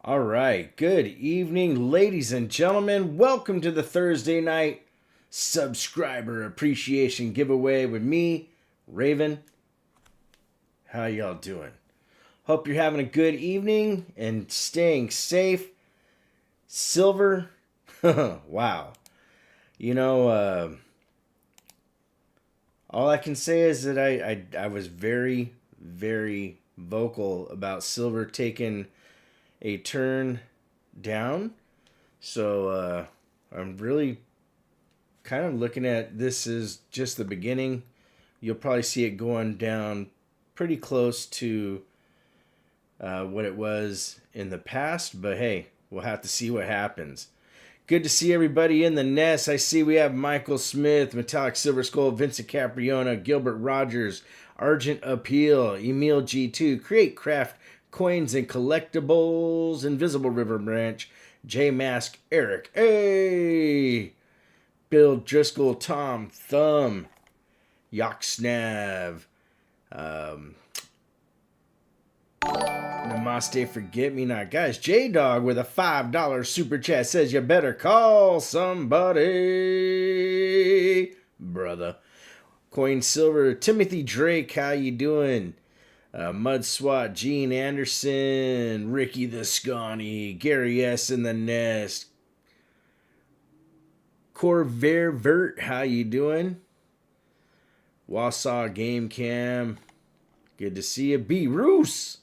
All right. Good evening, ladies and gentlemen. Welcome to the Thursday night subscriber appreciation giveaway with me, Raven. How y'all doing? Hope you're having a good evening and staying safe. Silver, wow. You know, all I can say is that I was very, very vocal about silver taking a turn down. So I'm really kind of looking at this as just the beginning. You'll probably see it going down pretty close to what it was in the past, but hey, we'll have to see what happens. Good to see everybody in the nest. I see we have Michael Smith, Metallic Silver Skull, Vincent Capriona, Gilbert Rogers, Argent Appeal, Emil G2, Create Craft Coins and Collectibles, Invisible River Branch, J Mask, Eric A, Bill Driscoll, Tom Thumb, Yoksnav, Namaste Forget Me Not. Guys, J-Dog with a $5 super chat says you better call somebody, brother. Coin Silver, Timothy Drake, how you doing? Mud Swat, Gene Anderson, Ricky the Scawny, Gary S. in the Nest, Corververt, how you doing? Wausau Game Cam, good to see you. B. Roos,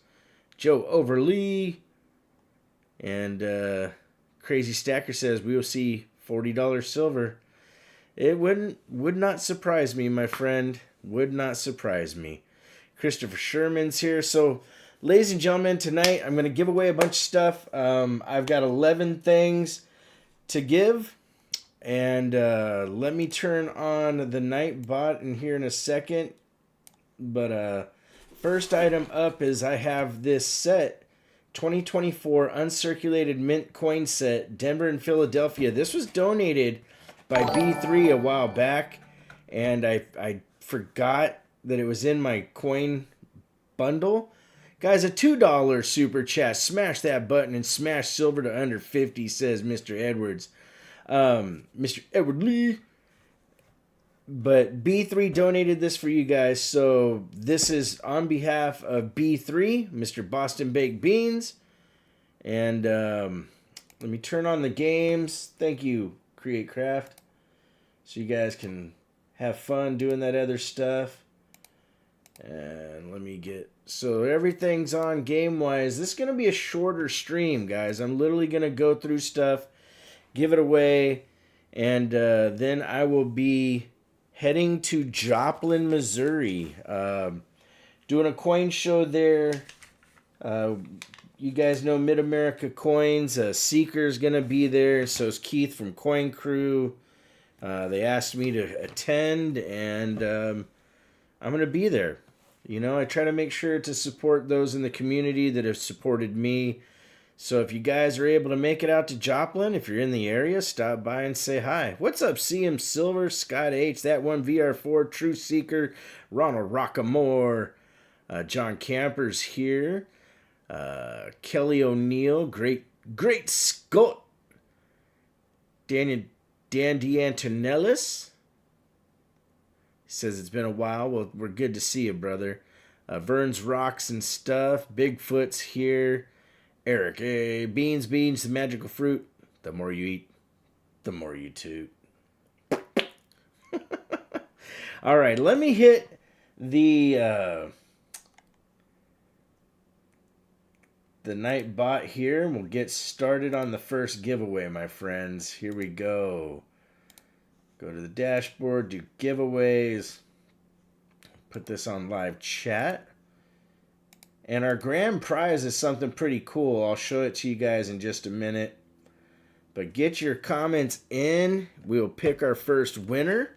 Joe Overly, and Crazy Stacker says we will see $40 silver. It would not surprise me, my friend. Would not surprise me. Christopher Sherman's here. So, ladies and gentlemen, tonight I'm going to give away a bunch of stuff. I've got 11 things to give. And let me turn on the night bot in here in a second. But first item up is I have this set, 2024 uncirculated mint coin set, Denver and Philadelphia. This was donated by B3 a while back, and I forgot that it was in my coin bundle. Guys, a $2 super chat. Smash that button and smash silver to under 50, says Mr. Edwards. Mr. Edward Lee. But B3 donated this for you guys, so this is on behalf of B3, Mr. Boston Baked Beans. And let me turn on the games. Thank you, Create Craft, so you guys can have fun doing that other stuff. And let me get... So everything's on game-wise. This is going to be a shorter stream, guys. I'm literally going to go through stuff, give it away, and then I will be heading to Joplin, Missouri. Doing a coin show there. You guys know Mid-America Coins. Seeker's going to be there. So is Keith from Coin Crew. They asked me to attend, and I'm going to be there. You know, I try to make sure to support those in the community that have supported me. So if you guys are able to make it out to Joplin, if you're in the area, stop by and say hi. What's up, CM Silver, Scott H, That One VR4, True Seeker, Ronald Rockamore, John Camper's here, Kelly O'Neill, Great Scott, Dan D'Antonellis. He says it's been a while. Well, we're good to see you, brother. Vern's Rocks and Stuff, Bigfoot's here. Eric, hey, beans, the magical fruit. The more you eat, the more you toot. All right, let me hit the night bot here, and we'll get started on the first giveaway, my friends. Here we go. Go to the dashboard, do giveaways. Put this on live chat. And our grand prize is something pretty cool. I'll show it to you guys in just a minute. But get your comments in. We will pick our first winner.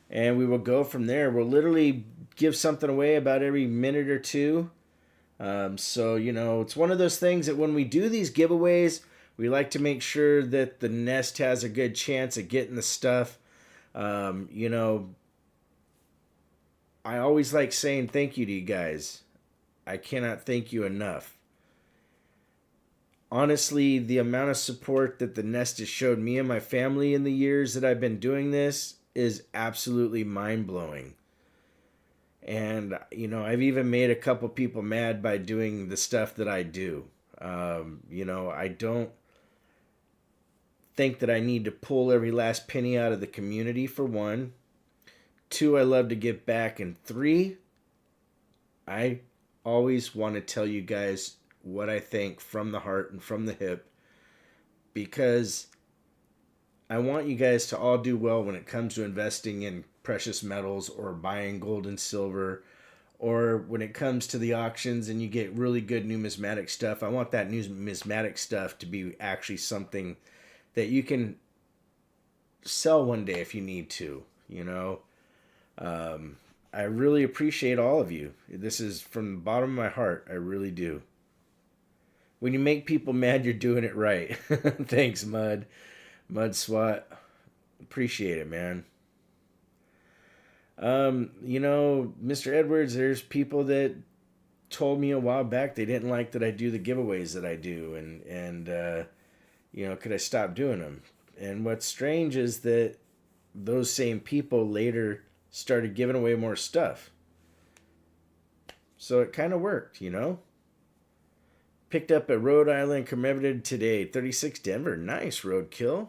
And we will go from there. We'll literally give something away about every minute or two. So, you know, it's one of those things that when we do these giveaways, we like to make sure that the nest has a good chance at getting the stuff. You know, I always like saying thank you to you guys. I cannot thank you enough. honestly, the amount of support that the Nest has showed me and my family in the years that I've been doing this is absolutely mind-blowing. And, you know, I've even made a couple people mad by doing the stuff that I do. You know, I don't think that I need to pull every last penny out of the community, for one. Two, I love to give back. And three, I always want to tell you guys what I think from the heart and from the hip, because I want you guys to all do well when it comes to investing in precious metals or buying gold and silver, or when it comes to the auctions and you get really good numismatic stuff. I want that numismatic stuff to be actually something that you can sell one day if you need to, you know. I really appreciate all of you. This is from the bottom of my heart. I really do. When you make people mad, you're doing it right. Thanks, Mud. Mud Swat. Appreciate it, man. You know, Mr. Edwards, there's people that told me a while back they didn't like that I do the giveaways that I do, and you know, could I stop doing them? And what's strange is that those same people later started giving away more stuff. So it kind of worked, you know? Picked up a Rhode Island commemorated today. 36 Denver. Nice, roadkill.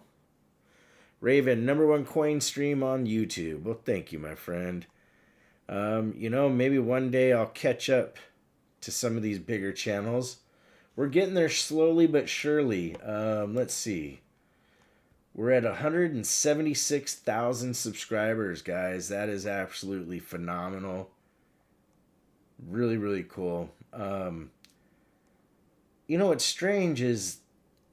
Raven, #1 coin stream on YouTube. Well, thank you, my friend. You know, maybe one day I'll catch up to some of these bigger channels. We're getting there slowly but surely. Let's see. We're at 176,000 subscribers, guys. That is absolutely phenomenal. Really, really cool. You know what's strange is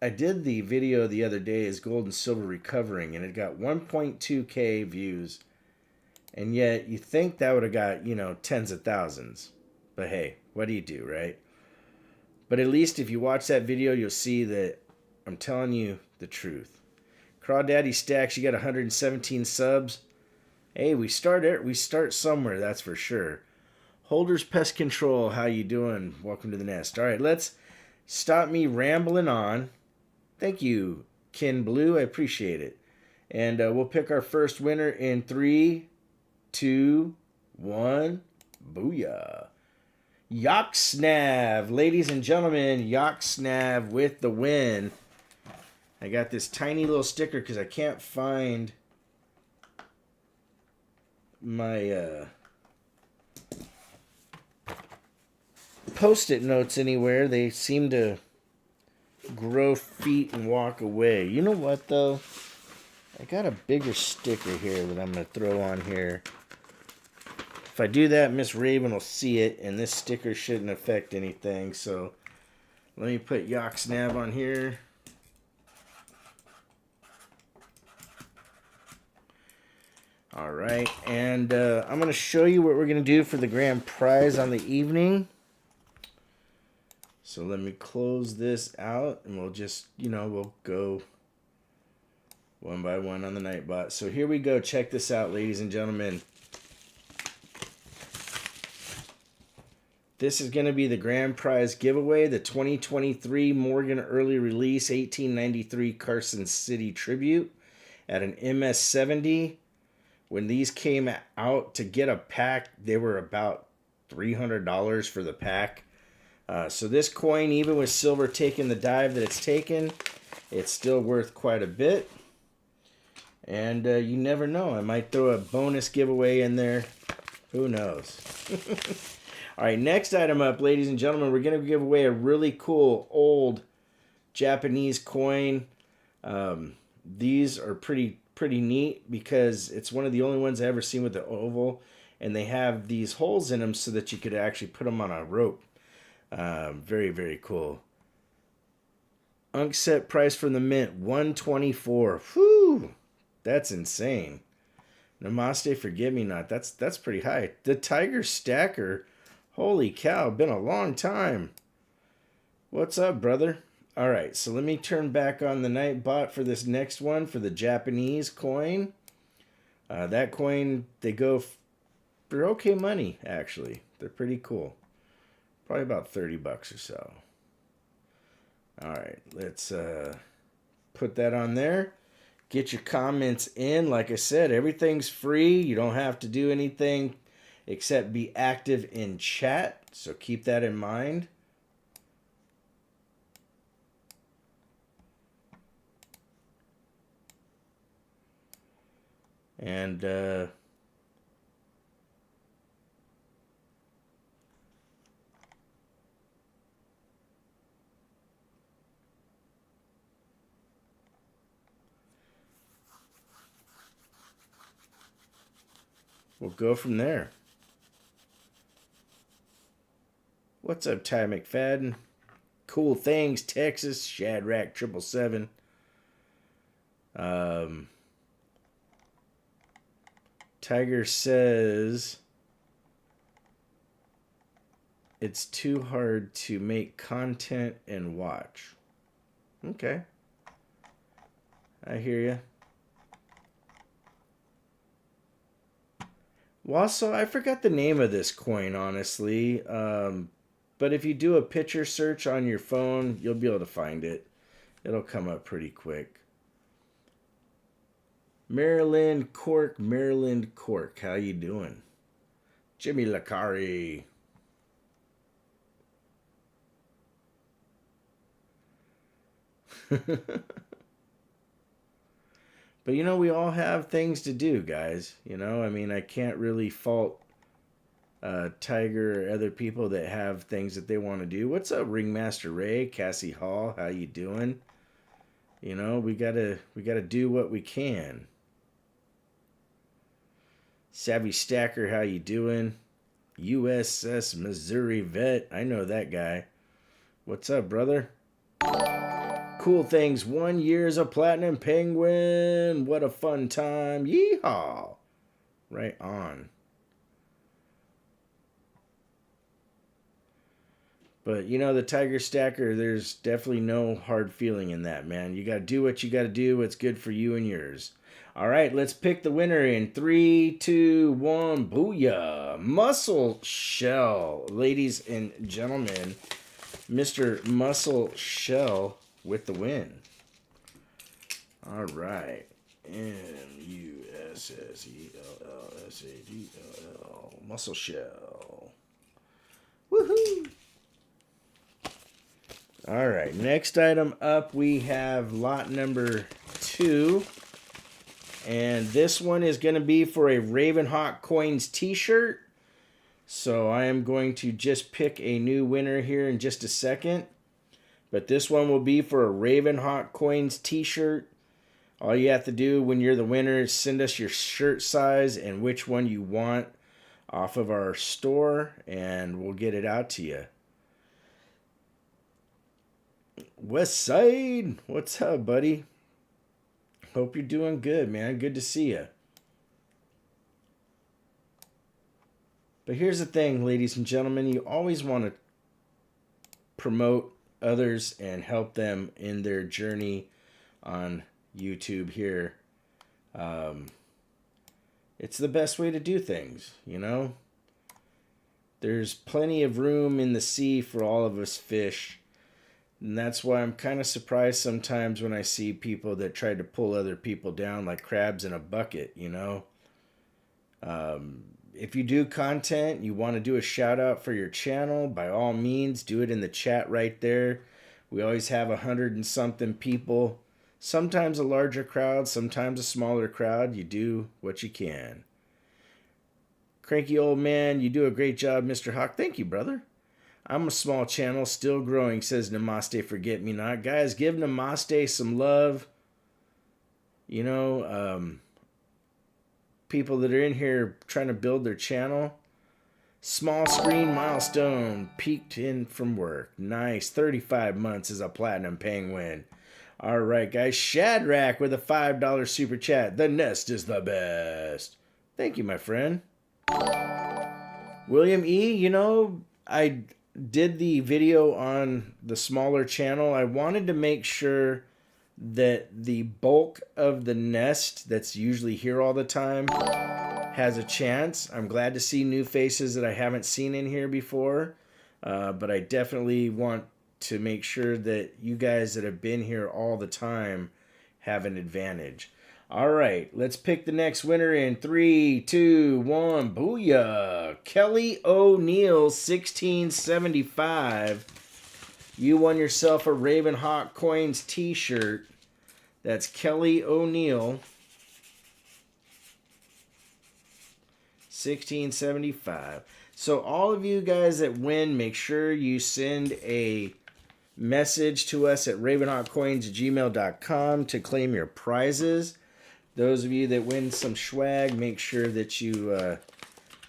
I did the video the other day, is gold and silver recovering, and it got 1.2K views. And yet you think that would have got, you know, tens of thousands. But hey, what do you do, right? But at least if you watch that video, you'll see that I'm telling you the truth. Crawdaddy Stacks, you got 117 subs. Hey, we start somewhere, that's for sure. Holders Pest Control, how you doing? Welcome to the nest. All right, let's stop me rambling on. Thank you, Ken Blue. I appreciate it. And we'll pick our first winner in 3, 2, 1. Booyah. Yoksnav. Ladies and gentlemen, Yoksnav with the win. I got this tiny little sticker because I can't find my Post-it notes anywhere. They seem to grow feet and walk away. You know what, though? I got a bigger sticker here that I'm going to throw on here. If I do that, Miss Raven will see it, and this sticker shouldn't affect anything. So let me put Yoksnav on here. All right, and I'm going to show you what we're going to do for the grand prize on the evening. So let me close this out, and we'll just, you know, we'll go one by one on the Nightbot. So here we go. Check this out, ladies and gentlemen. This is going to be the grand prize giveaway, the 2023 Morgan Early Release 1893 Carson City Tribute at an MS70. When these came out to get a pack, they were about $300 for the pack. So this coin, even with silver taking the dive that it's taken, it's still worth quite a bit. And you never know. I might throw a bonus giveaway in there. Who knows? All right, next item up, ladies and gentlemen, we're going to give away a really cool old Japanese coin. These are pretty neat because it's one of the only ones I ever seen with the oval, and they have these holes in them so that you could actually put them on a rope. Very, very cool. Unk set price from the mint, $124. Whew, that's insane. Namaste, forgive me not. That's pretty high. The Tiger Stacker, holy cow, been a long time. What's up, brother? All right, so let me turn back on the Nightbot for this next one, for the Japanese coin. That coin, they go for okay money, actually. They're pretty cool. Probably about $30 or so. All right, let's put that on there. Get your comments in. Like I said, everything's free. You don't have to do anything except be active in chat. So keep that in mind. And we'll go from there. What's up, Ty McFadden? Cool things, Texas, Shadrack 777. Tiger says it's too hard to make content and watch. Okay. I hear you. Well, also, I forgot the name of this coin, honestly. But if you do a picture search on your phone, you'll be able to find it. It'll come up pretty quick. Maryland Cork. How you doing? Jimmy Lacari. But, you know, we all have things to do, guys. You know, I mean, I can't really fault Tiger or other people that have things that they want to do. What's up, Ringmaster Ray? Cassie Hall, how you doing? You know, we gotta do what we can. Savvy Stacker, how you doing? USS Missouri Vet, I know that guy. What's up, brother? Cool things. 1 year as a platinum penguin. What a fun time. Yeehaw. Right on. But, you know, the Tiger Stacker, there's definitely no hard feeling in that, man. You got to do what you got to do. What's good for you and yours. All right, let's pick the winner in 3, 2, 1. Booyah. Muscle Shell. Ladies and gentlemen, Mr. Muscle Shell with the win. All right. MUSSELLSAGLL. Muscle Shell. Woohoo! All right. Next item up, we have lot number 2. And this one is going to be for a RavenHawk Coins t-shirt. So I am going to just pick a new winner here in just a second. But this one will be for a RavenHawk Coins t-shirt. All you have to do when you're the winner is send us your shirt size and which one you want off of our store, and we'll get it out to you. West Side, what's up, buddy? Hope you're doing good, man. Good to see you. But here's the thing, ladies and gentlemen. You always want to promote others and help them in their journey on YouTube here. It's the best way to do things, you know? There's plenty of room in the sea for all of us fish. And that's why I'm kind of surprised sometimes when I see people that try to pull other people down like crabs in a bucket, you know? If you do content, you want to do a shout out for your channel, by all means, do it in the chat right there. We always have 100 and something people. Sometimes a larger crowd, sometimes a smaller crowd. You do what you can. Cranky old man, you do a great job, Mr. Hawk. Thank you, brother. I'm a small channel, still growing, says Namaste Forget Me Not. Guys, give Namaste some love. You know, people that are in here trying to build their channel. Small screen milestone, peaked in from work. Nice, 35 months as a platinum penguin. All right, guys. Shadrack with a $5 super chat. The nest is the best. Thank you, my friend. William E., you know, I did the video on the smaller channel. I wanted to make sure that the bulk of the nest that's usually here all the time has a chance. I'm glad to see new faces that I haven't seen in here before. But I definitely want to make sure that you guys that have been here all the time have an advantage. All right, let's pick the next winner in 3, 2, 1. Booyah! Kelly O'Neill, 1675. You won yourself a RavenHawk Coins t-shirt. That's Kelly O'Neill, 1675. So all of you guys that win, make sure you send a message to us at RavenHawkCoins@gmail.com to claim your prizes. Those of you that win some swag, make sure that you,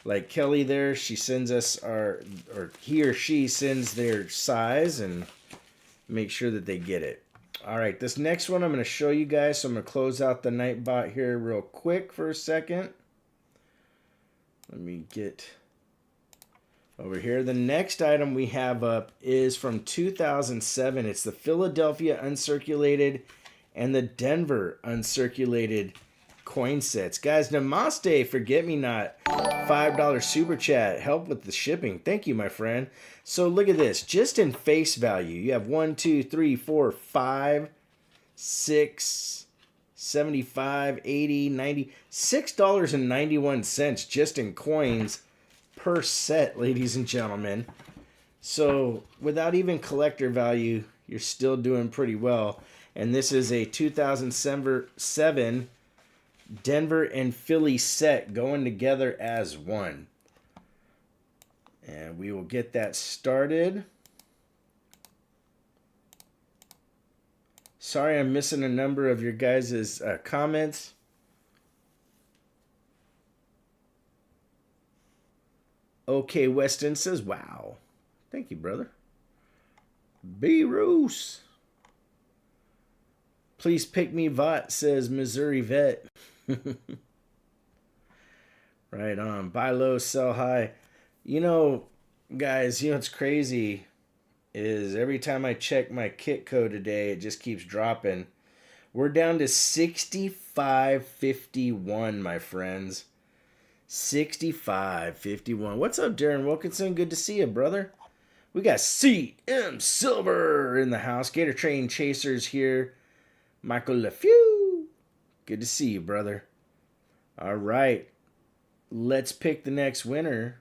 like Kelly there, she sends us or he or she sends their size and make sure that they get it. All right, this next one I'm going to show you guys. So I'm going to close out the Nightbot here real quick for a second. Let me get over here. The next item we have up is from 2007. It's the Philadelphia uncirculated and the Denver uncirculated coin sets. Guys, namaste, forget me not. $5 super chat. Help with the shipping. Thank you, my friend. So look at this. Just in face value, you have 1, 2, 3, 4, 5, 6, 75, 80, 90, $6.91 just in coins per set, ladies and gentlemen. So without even collector value, you're still doing pretty well. And this is a 2007 Denver and Philly set going together as one. And we will get that started. Sorry, I'm missing a number of your guys' comments. Okay, Weston says, wow. Thank you, brother. B-Roos. Please pick me, Vot, says Missouri Vet. Right on. Buy low, sell high. You know, guys, you know what's crazy is every time I check my Kitco today, it just keeps dropping. We're down to 65.51, my friends. 65.51. What's up, Darren Wilkinson? Good to see you, brother. We got CM Silver in the house. Gator Train Chasers here. Michael LeFew. Good to see you, brother. All right. Let's pick the next winner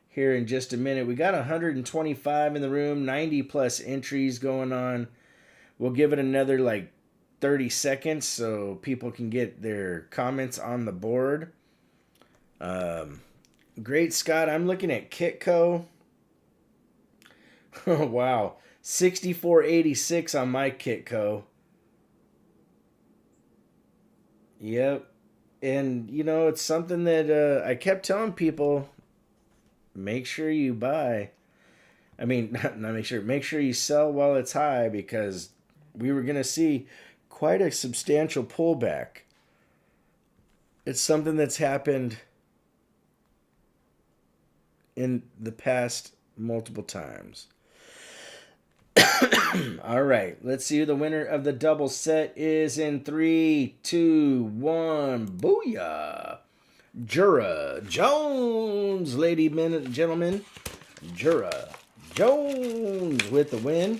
here in just a minute. We got 125 in the room, 90 plus entries going on. We'll give it another like 30 seconds so people can get their comments on the board. Great, Scott. I'm looking at Kitco. Oh, wow. 64.86 on my Kitco. Yep. And, you know, it's something that I kept telling people, make sure you buy. I mean, not make sure. Make sure you sell while it's high because we were going to see quite a substantial pullback. It's something that's happened in the past multiple times. All right, let's see who the winner of the double set is in 3, 2, 1. Booyah! Jura Jones, ladies and gentlemen. Jura Jones with the win.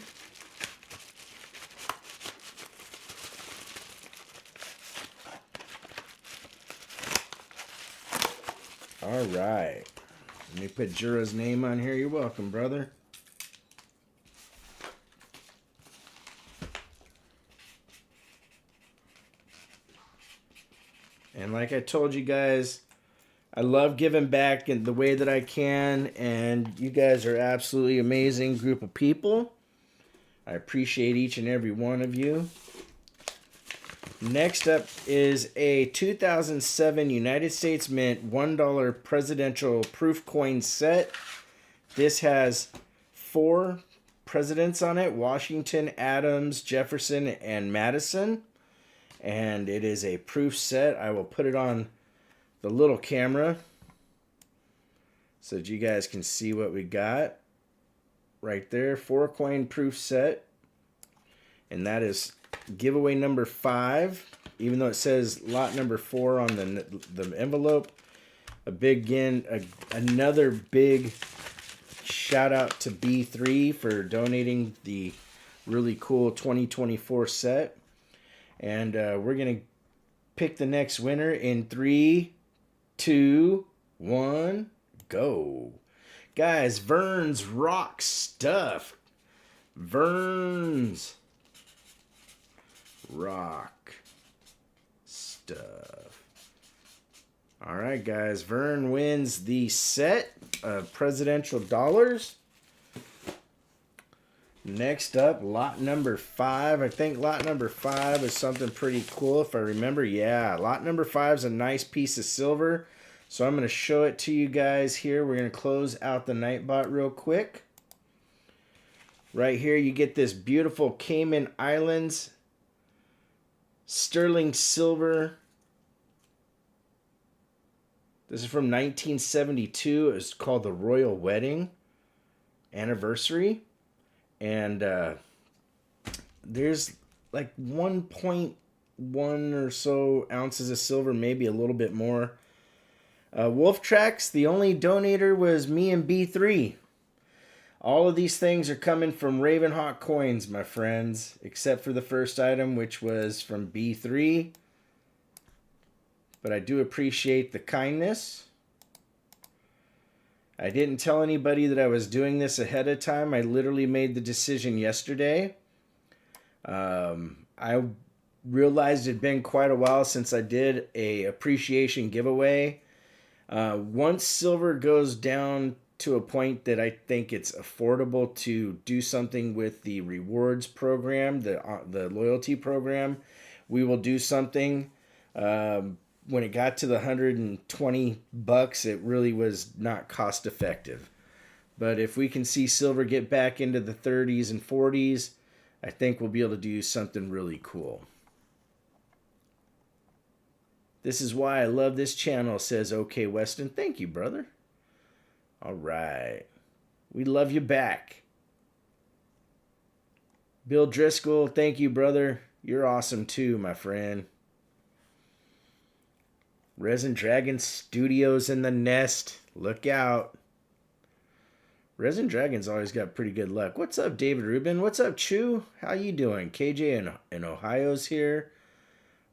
All right. Let me put Jura's name on here. You're welcome, brother. And like I told you guys, I love giving back in the way that I can. And you guys are absolutely amazing group of people. I appreciate each and every one of you. Next up is a 2007 United States Mint $1 presidential proof coin set. This has 4 presidents on it: Washington, Adams, Jefferson, and Madison. And it is a proof set. I will put it on the little camera so that you guys can see what we got. Right there, 4 coin proof set. And that is giveaway number 5, even though it says lot number 4 on the envelope. Another big shout out to B3 for donating the really cool 2024 set. And we're going to pick the next winner in 3, 2, 1, go. Guys, Vern's rock stuff. Vern's rock stuff. All right, guys. Vern wins the set of presidential dollars. Next up, lot number 5. I think lot number 5 is something pretty cool if I remember. Yeah, lot number 5 is a nice piece of silver. So I'm going to show it to you guys here. We're going to close out the Nightbot real quick. Right here, you get this beautiful Cayman Islands sterling silver. This is from 1972. It's called the Royal Wedding Anniversary. And there's like 1.1 or so ounces of silver, maybe a little bit more. Wolf Tracks, the only donator was me and B3. All of these things are coming from RavenHawk Coins, my friends, except for the first item, which was from B3. But I do appreciate the kindness. I didn't tell anybody that I was doing this ahead of time. I literally made the decision yesterday. I realized it had been quite a while since I did a appreciation giveaway. Once silver goes down to a point that I think it's affordable to do something with the rewards program, the loyalty program, we will do something. When it got to the $120, it really was not cost effective. But if we can see silver get back into the 30s and 40s, I think we'll be able to do something really cool. This is why I love this channel, says OK Weston. Thank you, brother. All right. We love you back. Bill Driscoll, thank you, brother. You're awesome too, my friend. Resin Dragon Studios in the nest. Look out. Resin Dragon's always got pretty good luck. What's up, David Rubin? What's up, Chew? How you doing? KJ in Ohio's here.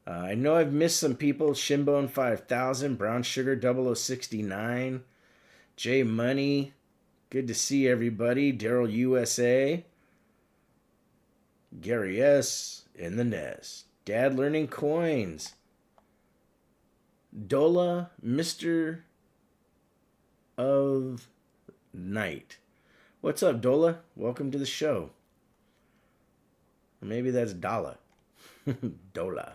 I know I've missed some people. Shinbone 5000, Brown Sugar 0069, J Money. Good to see everybody. Daryl USA. Gary S. in the nest. Dad Learning Coins. Dola, Mr. of Night. What's up, Dola? Welcome to the show. Or maybe that's Dala. Dola.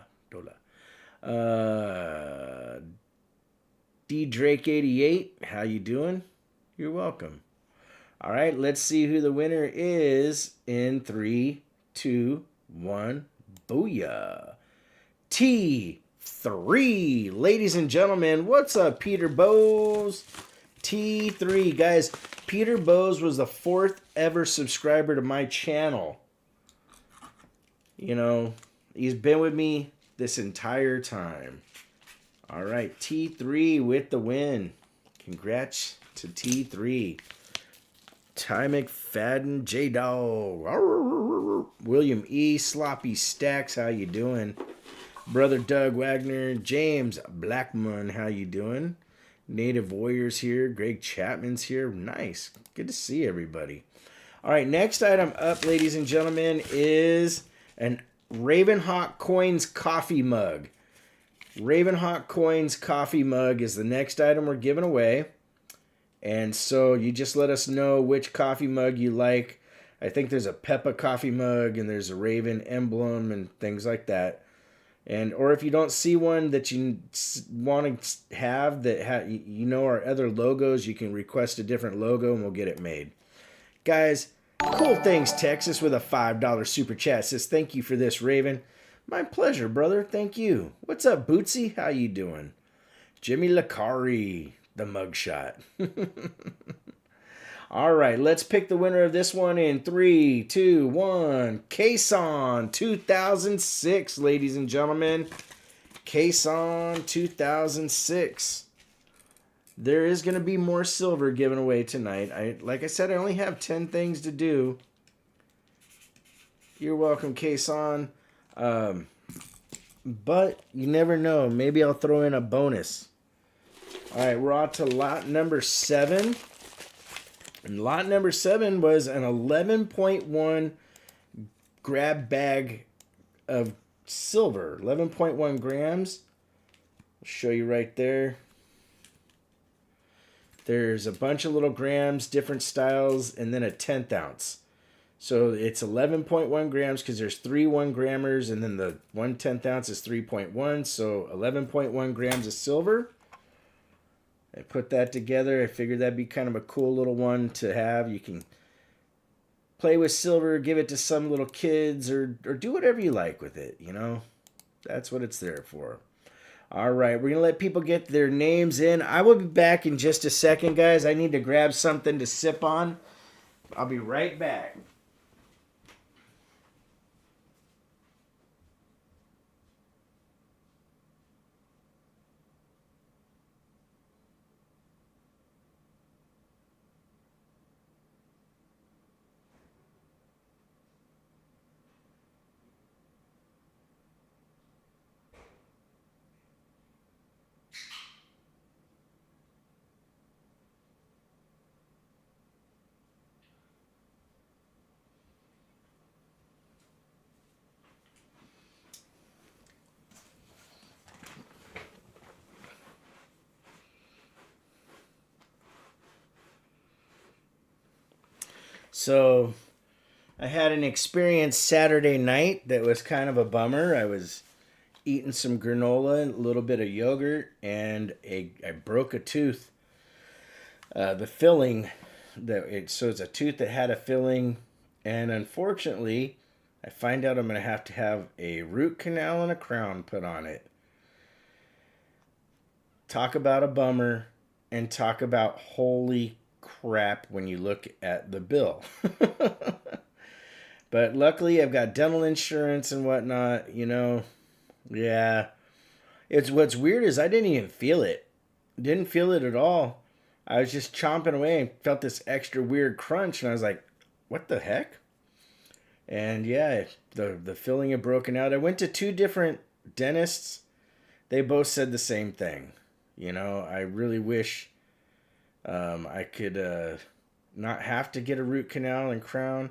D Drake 88, how you doing? You're welcome. All right, let's see who the winner is in 3, 2, 1. Booyah. T3, ladies and gentlemen, what's up, Peter Bowes? T3, guys, Peter Bowes was the 4th ever subscriber to my channel. You know, he's been with me this entire time. All right, T3 with the win. Congrats to T3. Ty McFadden, J-Dog, William E. Sloppy Stacks, how you doing? Brother Doug Wagner, James Blackman, how you doing? Native Warriors here, Greg Chapman's here. Nice. Good to see everybody. All right, next item up, ladies and gentlemen, is an RavenHawk Coins coffee mug. RavenHawk Coins coffee mug is the next item we're giving away. And so you just let us know which coffee mug you like. I think there's a Peppa coffee mug and there's a Raven emblem and things like that. And or if you don't see one that you want to have that you know our other logos, you can request a different logo and we'll get it made. Guys, Cool Things Texas with a $5 super chat says, thank you for this, Raven. My pleasure, brother. Thank you. What's up, Bootsy? How you doing? Jimmy Lacari, the mugshot. All right, let's pick the winner of this one in 3, 2, 1. Kason 2006, ladies and gentlemen. Kason 2006. there is going to be more silver given away tonight. Like I said, I only have 10 things to do. You're welcome, Kason. But you never know. Maybe I'll throw in a bonus. All right, we're on to lot number 7. And lot number 7 was an 11.1 grab bag of silver. 11.1 grams. I'll show you right there. There's a bunch of little grams, different styles, and then a 1/10 ounce. So it's 11.1 grams because there's 3 1-grammers, and then the 1/10 ounce is 3.1. So 11.1 grams of silver. I put that together. I figured that'd be kind of a cool little one to have. You can play with silver, give it to some little kids, or do whatever you like with it, you know. That's what it's there for. All right, we're going to let people get their names in. I will be back in just a second, guys. I need to grab something to sip on. I'll be right back. So I had an experience Saturday night that was kind of a bummer. I was eating some granola and a little bit of yogurt, and I broke a tooth. The filling, so it's a tooth that had a filling, and unfortunately, I find out I'm going to have a root canal and a crown put on it. Talk about a bummer, and talk about holy crap when you look at the bill. But luckily I've got dental insurance and whatnot, you know. Yeah. What's weird is I didn't even feel it. Didn't feel it at all. I was just chomping away and felt this extra weird crunch, and I was like, what the heck? And yeah, the filling had broken out. I went to 2 different dentists. They both said the same thing. You know, I really wish I could not have to get a root canal and crown.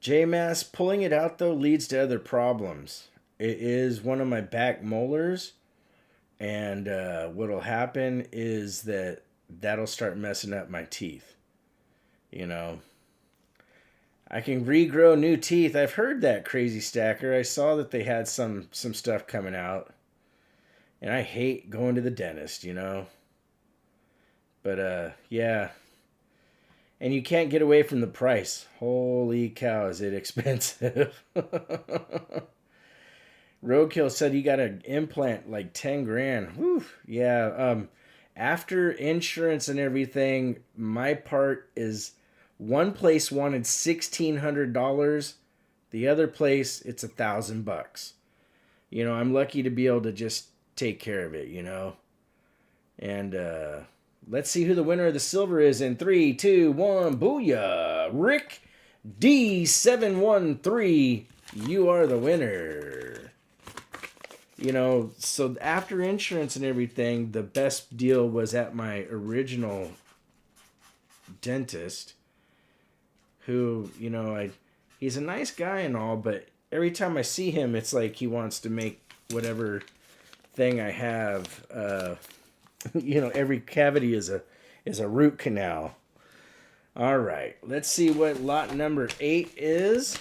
JMass, pulling it out though leads to other problems. It is one of my back molars, and what'll happen is that'll start messing up my teeth. You know, I can regrow new teeth. I've heard that, Crazy Stacker. I saw that they had some stuff coming out, and I hate going to the dentist, you know. But yeah. And you can't get away from the price. Holy cow, is it expensive. Roadkill said you got an implant like 10 grand. Whew. Yeah. After insurance and everything, my part is, one place wanted $1,600. The other place, it's $1,000. You know, I'm lucky to be able to just take care of it, you know. And let's see who the winner of the silver is in 3, 2, 1. Booyah! Rick D713, you are the winner. You know, so after insurance and everything, the best deal was at my original dentist, who, you know, he's a nice guy and all, but every time I see him, it's like he wants to make whatever thing I have, you know, every cavity is a root canal. All right, let's see what lot number 8 is.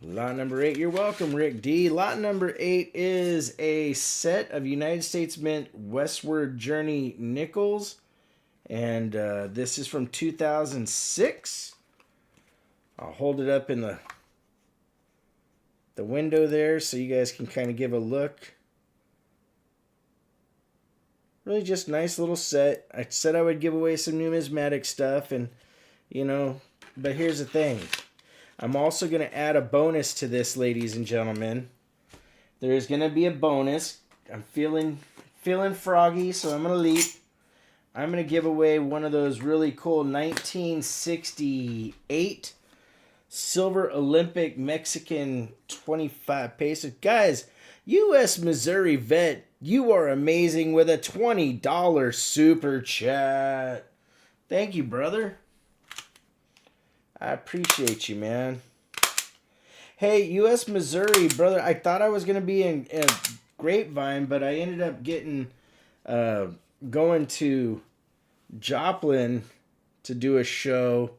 Lot number 8, you're welcome, Rick D. Lot number 8 is a set of United States Mint Westward Journey nickels. And this is from 2006. I'll hold it up in the window there so you guys can kind of give a look. Really just nice little set. I said I would give away some numismatic stuff, and, you know, but here's the thing. I'm also going to add a bonus to this, ladies and gentlemen. There's going to be a bonus. I'm feeling feeling froggy, so I'm going to leap. I'm going to give away one of those really cool 1968 Silver Olympic Mexican 25 pesos. Guys, U.S. Missouri Vet, you are amazing with a $20 super chat. Thank you, brother. I appreciate you, man. Hey, U.S. Missouri, brother, I thought I was going to be in Grapevine, but I ended up getting going to Joplin to do a show.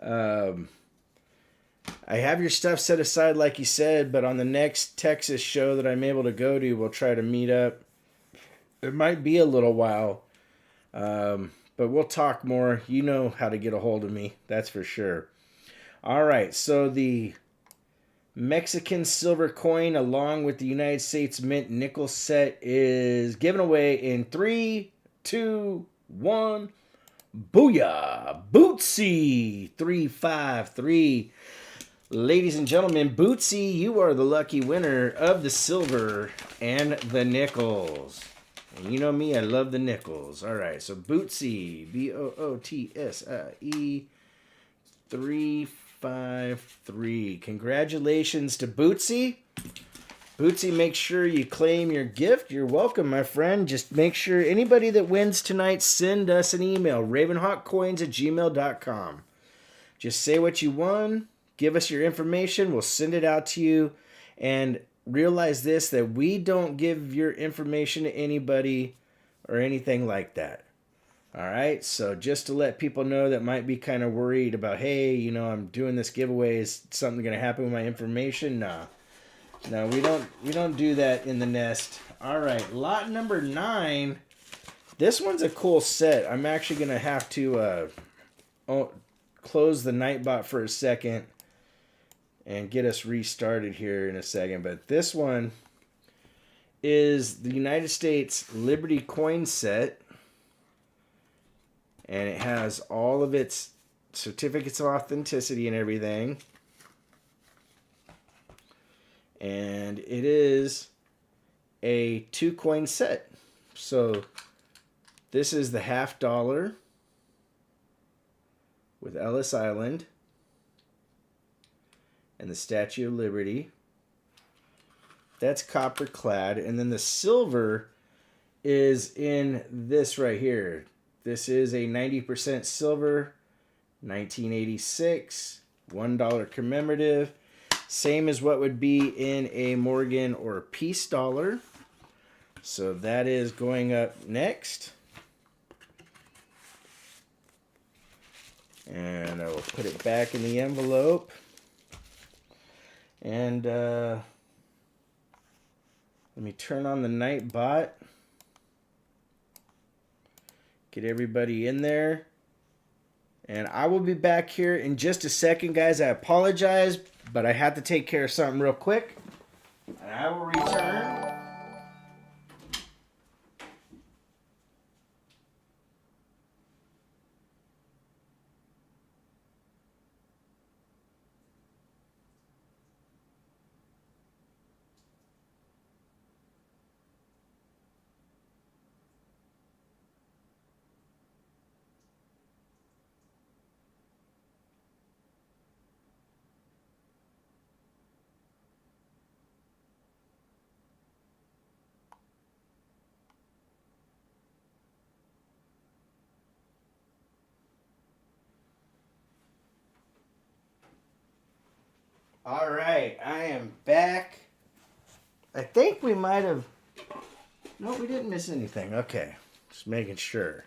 I have your stuff set aside, like you said, but on the next Texas show that I'm able to go to, we'll try to meet up. It might be a little while, but we'll talk more. You know how to get a hold of me, that's for sure. All right, so the Mexican silver coin along with the United States Mint nickel set is given away in 3, 2, 1. Booyah! Bootsy 353. Ladies and gentlemen, Bootsy, you are the lucky winner of the silver and the nickels. And you know me, I love the nickels. All right, so Bootsy, Bootsie 353. Congratulations to Bootsy. Bootsy, make sure you claim your gift. You're welcome, my friend. Just make sure anybody that wins tonight, send us an email, RavenHawkCoins@gmail.com. Just say what you won. Give us your information. We'll send it out to you. And realize this, that we don't give your information to anybody or anything like that. All right? So just to let people know that might be kind of worried about, hey, you know, I'm doing this giveaway. Is something going to happen with my information? Nah. No, we don't do that in the nest. All right, lot number 9. This one's a cool set. I'm actually going to have to close the Nightbot for a second and get us restarted here in a second. But this one is the United States Liberty coin set. And it has all of its certificates of authenticity and everything. And it is a 2-coin set. So this is the $50 with Ellis Island and the Statue of Liberty. That's copper clad. And then the silver is in this right here. This is a 90% silver, 1986, $1 commemorative. Same as what would be in a Morgan or Peace dollar. So that is going up next. And I will put it back in the envelope. And let me turn on the Nightbot. Get everybody in there. And I will be back here in just a second, guys. I apologize, but I have to take care of something real quick. And I will return. All right, I am back. I think we might have... No, we didn't miss anything. Okay, just making sure.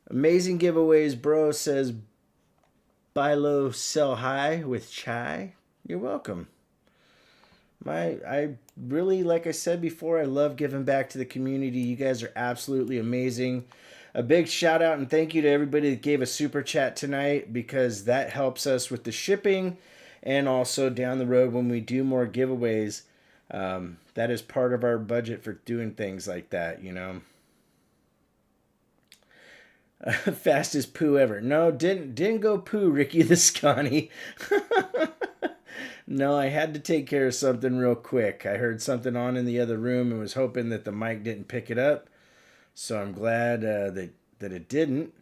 Amazing giveaways, bro, says buy low, sell high with chai. You're welcome. I really, like I said before, I love giving back to the community. You guys are absolutely amazing. A big shout out and thank you to everybody that gave a super chat tonight, because that helps us with the shipping. And also down the road when we do more giveaways, that is part of our budget for doing things like that, you know. Fastest poo ever. No, didn't go poo, Ricky the Scotty. No, I had to take care of something real quick. I heard something on in the other room and was hoping that the mic didn't pick it up. So I'm glad that it didn't,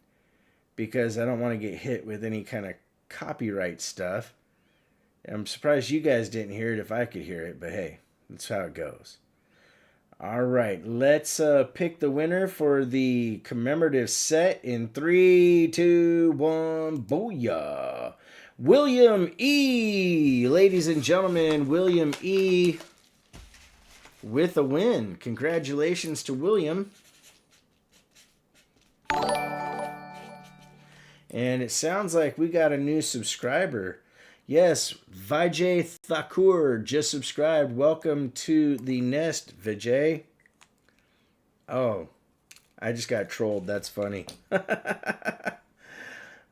because I don't want to get hit with any kind of copyright stuff. I'm surprised you guys didn't hear it if I could hear it, but hey, that's how it goes. All right, let's pick the winner for the commemorative set in 3, 2, 1, booyah! William E. Ladies and gentlemen, William E. with a win. Congratulations to William. And it sounds like we got a new subscriber. Yes, Vijay Thakur just subscribed. Welcome to the nest, Vijay. Oh, I just got trolled. That's funny.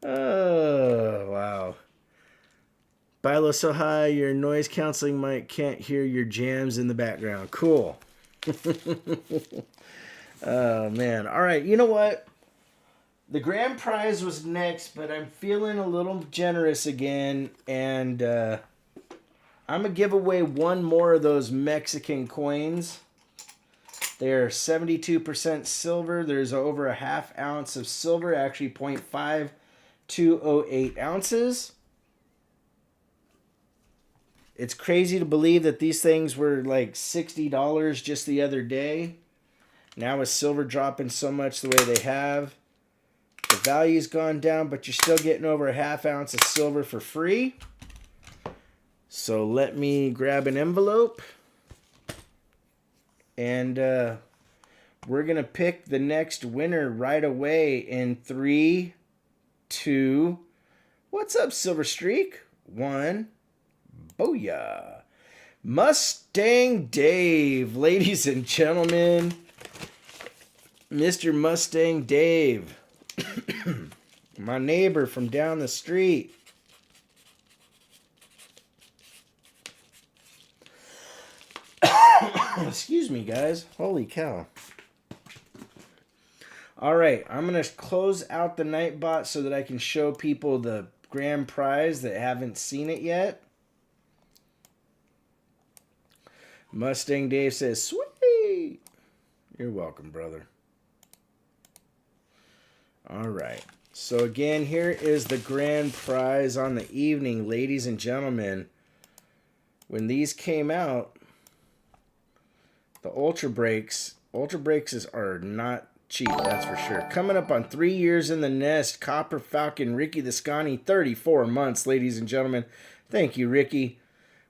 Oh, wow. Bilo so high, your noise canceling mic can't hear your jams in the background. Cool. Oh, man. All right, you know what? The grand prize was next, but I'm feeling a little generous again, and I'm going to give away one more of those Mexican coins. They're 72% silver. There's over a half ounce of silver, actually 0.5208 ounces. It's crazy to believe that these things were like $60 just the other day. Now with silver dropping so much the way they have, the value's gone down, but you're still getting over a half ounce of silver for free. So let me grab an envelope. And we're going to pick the next winner right away in 3, 2, what's up, Silver Streak? 1, booyah. Mustang Dave, ladies and gentlemen. Mr. Mustang Dave. My neighbor from down the street. Excuse me, guys. Holy cow. All right, I'm going to close out the Nightbot so that I can show people the grand prize that haven't seen it yet. Mustang Dave says, sweet. You're welcome, brother. All right. So again, here is the grand prize on the evening, ladies and gentlemen. When these came out, the Ultra Breaks are not cheap, that's for sure. Coming up on 3 years in the nest, Copper Falcon, Ricky the Scotty, 34 months, ladies and gentlemen. Thank you, Ricky.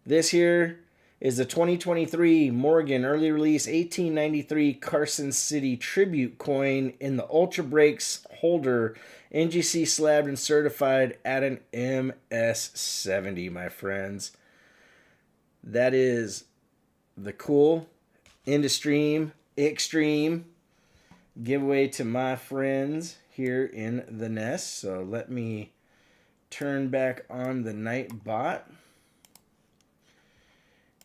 This here is the 2023 Morgan early release 1893 Carson City tribute coin in the Ultra Breaks holder, NGC slabbed and certified at an MS70, my friends. That is the cool Industream Extreme giveaway to my friends here in the nest. So let me turn back on the Nightbot.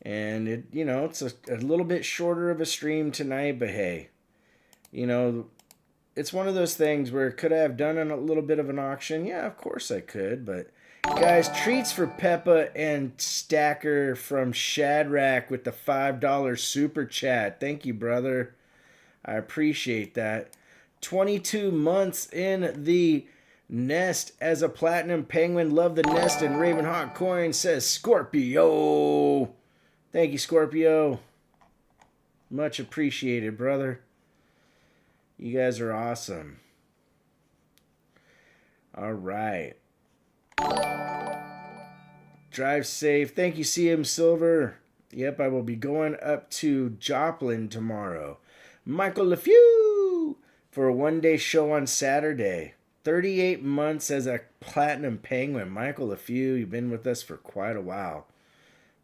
And it, you know, it's a little bit shorter of a stream tonight, but hey, you know, it's one of those things where could I have done a little bit of an auction? Yeah, of course I could, but guys, treats for Peppa and Stacker from Shadrack with the $5 super chat. Thank you, brother. I appreciate that. 22 months in the nest as a platinum penguin. Love the nest, and RavenHawk Coins says Scorpio. Thank you, Scorpio. Much appreciated, brother. You guys are awesome. All right. Drive safe. Thank you, CM Silver. Yep, I will be going up to Joplin tomorrow. Michael LeFew for a one-day show on Saturday. 38 months as a platinum penguin. Michael LeFew, you've been with us for quite a while.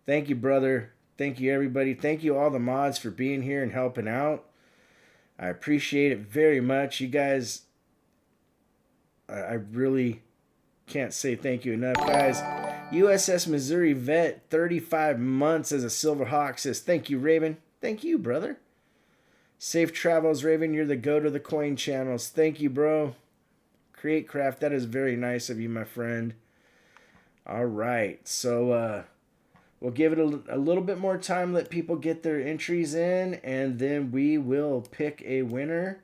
Thank you, brother. Thank you, everybody. Thank you, all the mods, for being here and helping out. I appreciate it very much. You guys, I really can't say thank you enough, guys. USS Missouri Vet, 35 months as a Silver Hawk, says, thank you, Raven. Thank you, brother. Safe travels, Raven. You're the go to the coin channels. Thank you, bro. Create Craft, that is very nice of you, my friend. All right, so We'll give it a little bit more time, let people get their entries in, and then we will pick a winner.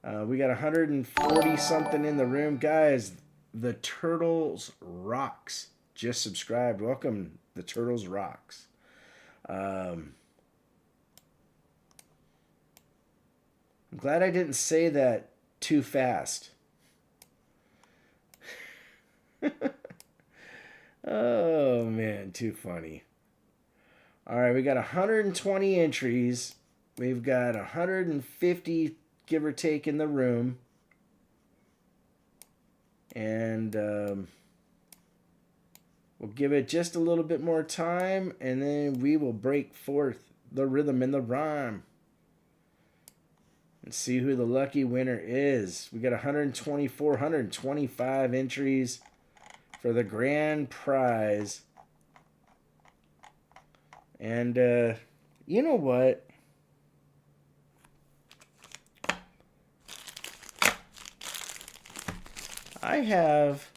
We got 140 something in the room. Guys, the Turtles rocks. Just subscribed. Welcome, the Turtles rocks. I'm glad I didn't say that too fast. Oh, man, too funny. All right, we got 120 entries. We've got 150, give or take, in the room. And we'll give it just a little bit more time, and then we will break forth the rhythm and the rhyme and see who the lucky winner is. We got 124, 125 entries for the grand prize. And you know what? I have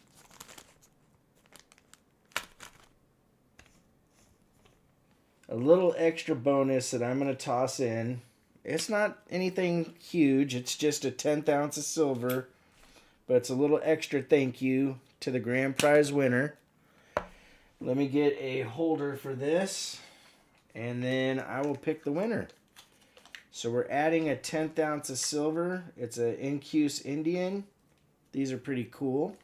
a little extra bonus that I'm going to toss in. It's not anything huge. It's just a 10th ounce of silver. But it's a little extra thank you to the grand prize winner. Let me get a holder for this. And then I will pick the winner. So we're adding a 10th ounce of silver. It's an Incuse Indian. These are pretty cool.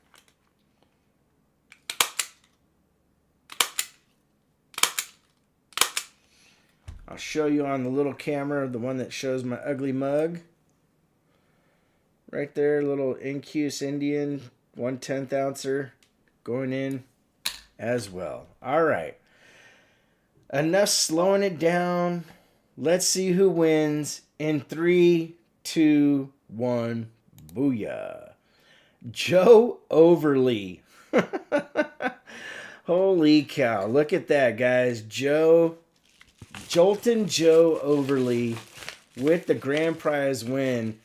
I'll show you on the little camera, the one that shows my ugly mug. Right there, little Incuse Indian, 1/10 ouncer going in as well. All right. Enough slowing it down. Let's see who wins in 3, 2, 1. Booyah. Joe Overly. Holy cow. Look at that, guys. Joltin' Joe Overly with the grand prize win.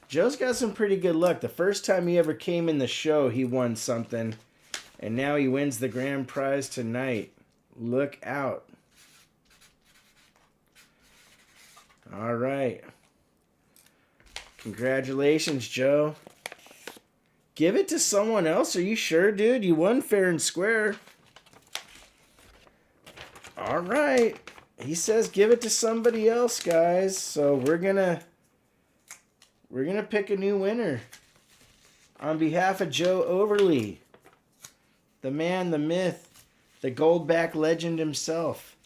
Joe's got some pretty good luck. The first time he ever came in the show, he won something. And now he wins the grand prize tonight. Look out. All right. Congratulations, Joe. Give it to someone else. Are you sure, dude? You won fair and square. All right. He says give it to somebody else, guys. So we're gonna pick a new winner. On behalf of Joe Overly, the man, the myth, the Goldback legend himself.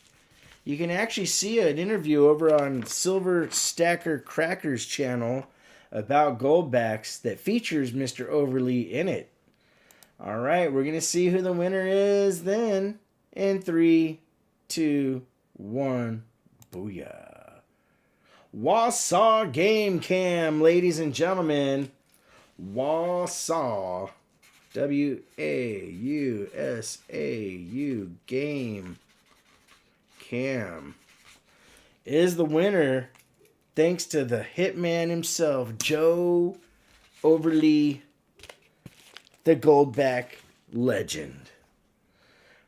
You can actually see an interview over on Silver Stacker Cracker's channel about Goldbacks that features Mr. Overly in it. All right, we're going to see who the winner is then in 3, 2, 1. Booyah. Wausau Game Cam, ladies and gentlemen. Wausau. W-A-U-S-A-U Game Cam is the winner, thanks to the hitman himself, Joe Overly, the Goldback legend.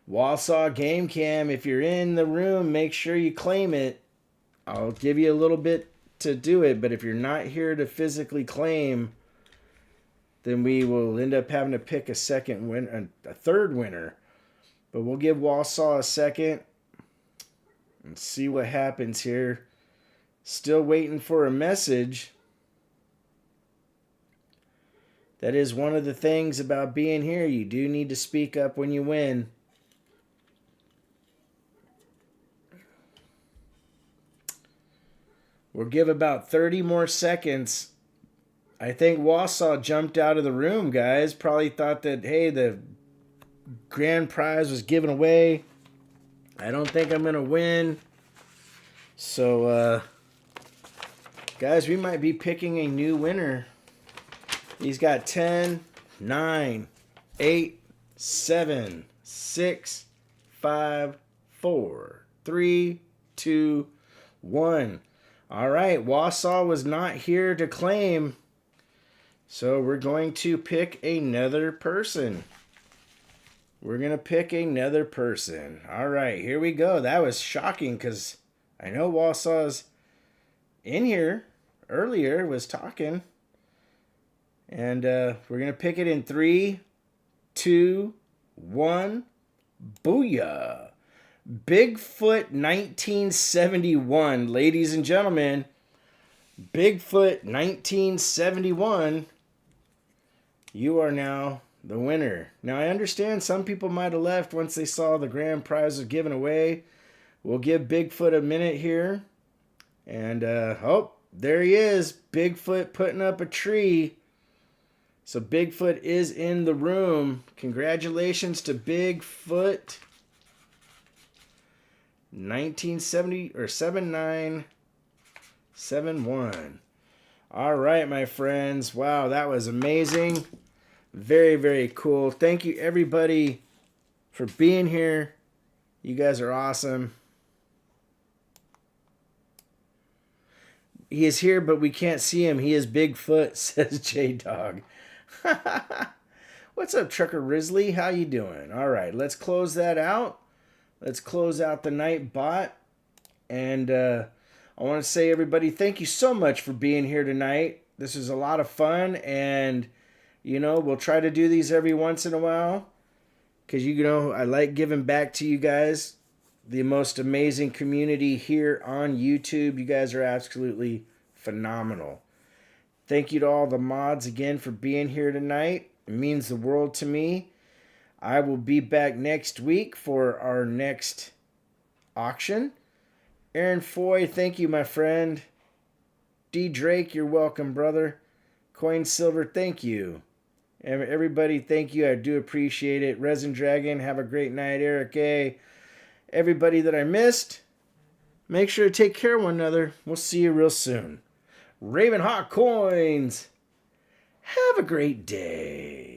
Wausau Game Cam, if you're in the room, make sure you claim it. I'll give you a little bit to do it, but if you're not here to physically claim, then we will end up having to pick a third winner. But we'll give Wausau a second and see what happens here. Still waiting for a message. That is one of the things about being here. You do need to speak up when you win. We'll give about 30 more seconds. I think Wausau jumped out of the room, guys. Probably thought that, hey, the grand prize was given away. I don't think I'm going to win. So, guys, we might be picking a new winner. He's got 10, 9, 8, 7, 6, 5, 4, 3, 2, 1. All right, Wausau was not here to claim. So we're going to pick another person. We're going to pick another person. All right, here we go. That was shocking because I know Walsall's in here earlier, was talking. And we're going to pick it in 3, 2, 1. Booyah. Bigfoot 1971. Ladies and gentlemen, Bigfoot 1971. You are now the winner. Now, I understand some people might have left once they saw the grand prize was given away. We'll give Bigfoot a minute here. And, oh, there he is. Bigfoot putting up a tree. So Bigfoot is in the room. Congratulations to Bigfoot. 1970 or 7971. All right, my friends. Wow, that was amazing. Very, very cool. Thank you, everybody, for being here. You guys are awesome. He is here, but we can't see him. He is Bigfoot, says J-Dog. What's up, Trucker Risley? How you doing? All right, let's close that out. Let's close out the night bot. And I want to say, everybody, thank you so much for being here tonight. This is a lot of fun, and you know, we'll try to do these every once in a while because, you know, I like giving back to you guys, the most amazing community here on YouTube. You guys are absolutely phenomenal. Thank you to all the mods again for being here tonight. It means the world to me. I will be back next week for our next auction. Aaron Foy, thank you, my friend. D. Drake, you're welcome, brother. Coin Silver, thank you. Everybody, thank you. I do appreciate it. Resin Dragon, have a great night. Eric A. Everybody that I missed, make sure to take care of one another. We'll see you real soon. RavenHawk Coins, have a great day.